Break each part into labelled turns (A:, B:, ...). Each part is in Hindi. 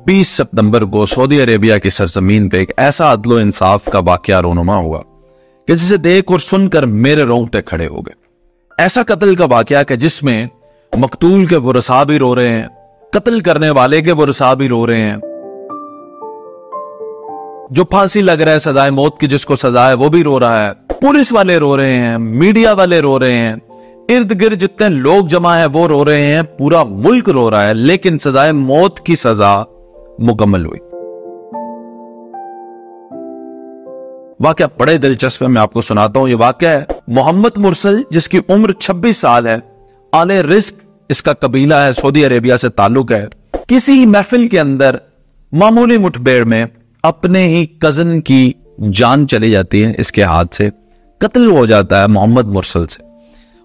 A: 20 सितंबर को सऊदी अरेबिया की सरजमीन पे एक ऐसा अदलो इंसाफ का वाकया रोनुमा हुआ कि जिसे देख और सुनकर मेरे रोंगटे खड़े हो गए। ऐसा कत्ल का वाकया कि जिसमें मकतूल के वरसा भी रो रहे हैं, कत्ल करने वाले के वरसा भी रो रहे हैं, जो फांसी लग रहा है सजाए मौत की जिसको सजा है वो भी रो रहा है, पुलिस वाले रो रहे हैं, मीडिया वाले रो रहे हैं, इर्द गिर्द जितने लोग जमा है वो रो रहे हैं, पूरा मुल्क रो रहा है। लेकिन सजाए मौत की सजा मुकम्मल हुई। वाकया बड़े दिलचस्प है, मैं आपको सुनाता हूं। यह वाकया है मोहम्मद मुरसल, जिसकी उम्र 26 साल है, आले रिस्क इसका कबीला है, सऊदी अरेबिया से ताल्लुक है। किसी महफिल के अंदर मामूली मुठभेड़ में अपने ही कजन की जान चली जाती है, इसके हाथ से कत्ल हो जाता है मोहम्मद मुरसल से।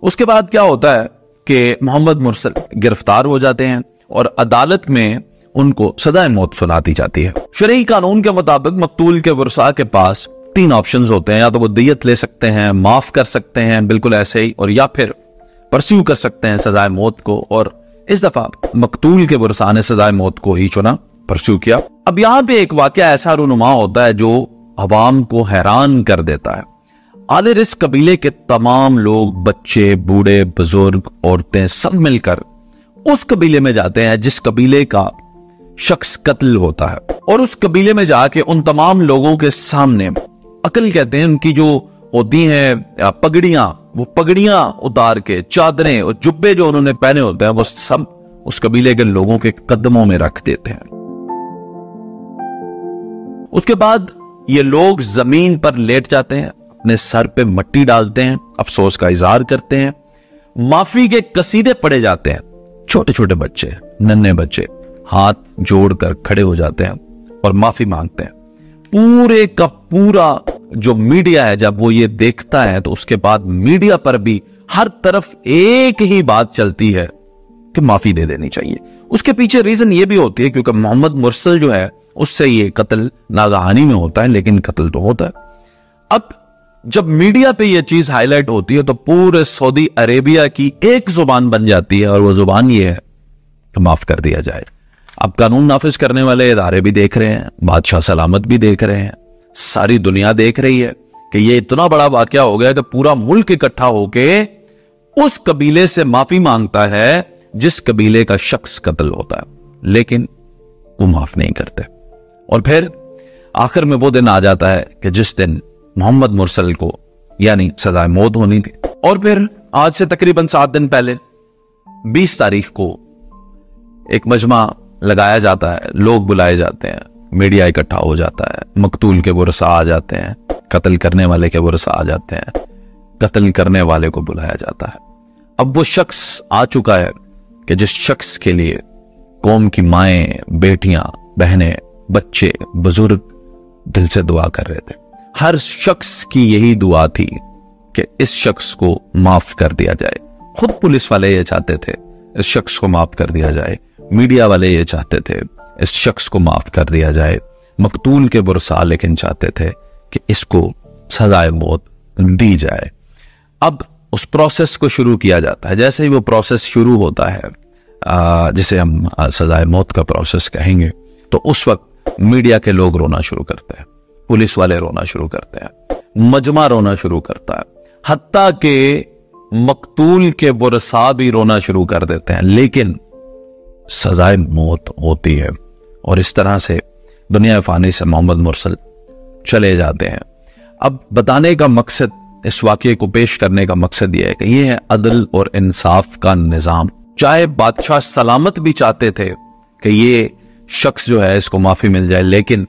A: उसके बाद क्या होता है कि मोहम्मद मुरसल गिरफ्तार हो जाते हैं और अदालत में उनको सजाए मौत सुना दी जाती है। शरई कानून के मुताबिक मकतूल के वरसा के पास 3 ऑप्शंस होते हैं, या तो वो दियत ले सकते हैं, माफ कर सकते हैं बिल्कुल ऐसे ही, और या फिर परस्यू कर सकते हैं सजाए मौत को। और इस दफा मकतूल के वरसा ने सजाए मौत को ही चुना, परस्यू किया। अब यहां पे एक वाकया ऐसा रूनुमा होता है जो अवाम को हैरान कर देता है। आले रिस्क कबीले के तमाम लोग, बच्चे, बूढ़े, बुजुर्ग, औरतें, सब मिलकर उस कबीले में जाते हैं जिस कबीले का शख्स कत्ल होता है, और उस कबीले में जाके उन तमाम लोगों के सामने अकल कहते हैं उनकी जो होती हैं पगड़ियां, वो पगड़ियां उतार के, चादरें और जुब्बे जो उन्होंने पहने होते हैं वो सब उस कबीले के लोगों के कदमों में रख देते हैं। उसके बाद ये लोग जमीन पर लेट जाते हैं, अपने सर पे मट्टी डालते हैं, अफसोस का इजहार करते हैं, माफी के कसीदे पढ़े जाते हैं। छोटे छोटे बच्चे, नन्हे बच्चे हाथ जोड़कर खड़े हो जाते हैं और माफी मांगते हैं। पूरे का पूरा जो मीडिया है जब वो ये देखता है तो उसके बाद मीडिया पर भी हर तरफ एक ही बात चलती है कि माफी दे देनी चाहिए। उसके पीछे रीजन ये भी होती है क्योंकि मोहम्मद मुरसल जो है उससे ये कत्ल नागहानी में होता है, लेकिन कत्ल तो होता है। अब जब मीडिया पे ये चीज हाईलाइट होती है तो पूरे सऊदी अरेबिया की एक जुबान बन जाती है, और वो जुबान ये है कि माफ कर दिया जाए। अब कानून नाफिज करने वाले इदारे भी देख रहे हैं, बादशाह सलामत भी देख रहे हैं, सारी दुनिया देख रही है कि ये इतना बड़ा वाकया हो गया कि पूरा मुल्क इकट्ठा होके उस कबीले से माफी मांगता है जिस कबीले का शख्स कत्ल होता है, लेकिन वो माफ नहीं करते। और फिर आखिर में वो दिन आ जाता है कि जिस दिन मोहम्मद मुरसल को यानी सजाए मौत होनी थी। और फिर आज से तकरीबन 7 दिन पहले 20 तारीख को एक मजमा लगाया जाता है, लोग बुलाए जाते हैं, मीडिया इकट्ठा हो जाता है, मकतूल के वरसा आ जाते हैं, कत्ल करने वाले के वरसा आ जाते हैं, कत्ल करने वाले को बुलाया जाता है। अब वो शख्स आ चुका है कि जिस शख्स के लिए कौम की माएं, बेटियां, बहनें, बच्चे, बुजुर्ग दिल से दुआ कर रहे थे। हर शख्स की यही दुआ थी कि इस शख्स को माफ कर दिया जाए। खुद पुलिस वाले ये चाहते थे इस शख्स को माफ कर दिया जाए, मीडिया वाले ये चाहते थे इस शख्स को माफ कर दिया जाए, मकतूल के वरसा लेकिन चाहते थे कि इसको सजाए मौत दी जाए। अब उस प्रोसेस को शुरू किया जाता है। जैसे ही वो प्रोसेस शुरू होता है, जिसे हम सजाए मौत का प्रोसेस कहेंगे, तो उस वक्त मीडिया के लोग रोना शुरू करते हैं, पुलिस वाले रोना शुरू करते हैं, मजमा रोना शुरू करता है, हत्ता के मकतूल के वरसा भी रोना शुरू कर देते हैं, लेकिन सजाए मौत होती है। और इस तरह से दुनिया फानी से मोहम्मद मुरसल चले जाते हैं। अब बताने का मकसद, इस वाकये को पेश करने का मकसद यह है कि यह है अदल और इंसाफ का निजाम। चाहे बादशाह सलामत भी चाहते थे कि ये शख्स जो है इसको माफी मिल जाए, लेकिन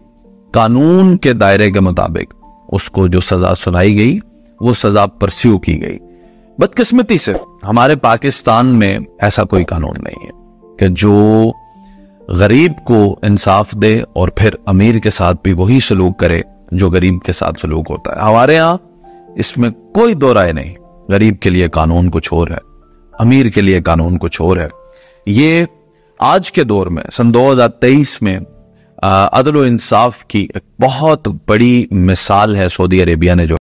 A: कानून के दायरे के मुताबिक उसको जो सजा सुनाई गई वो सजा परस्यू की गई। बदकिस्मती से हमारे पाकिस्तान में ऐसा कोई कानून नहीं है कि जो गरीब को इंसाफ दे और फिर अमीर के साथ भी वही सलूक करे जो गरीब के साथ सलूक होता है। हमारे यहाँ इसमें कोई दो राय नहीं। गरीब के लिए कानून कुछ और है, अमीर के लिए कानून कुछ और है। ये आज के दौर में सन 2023 में अदल व इंसाफ की एक बहुत बड़ी मिसाल है सऊदी अरेबिया ने जो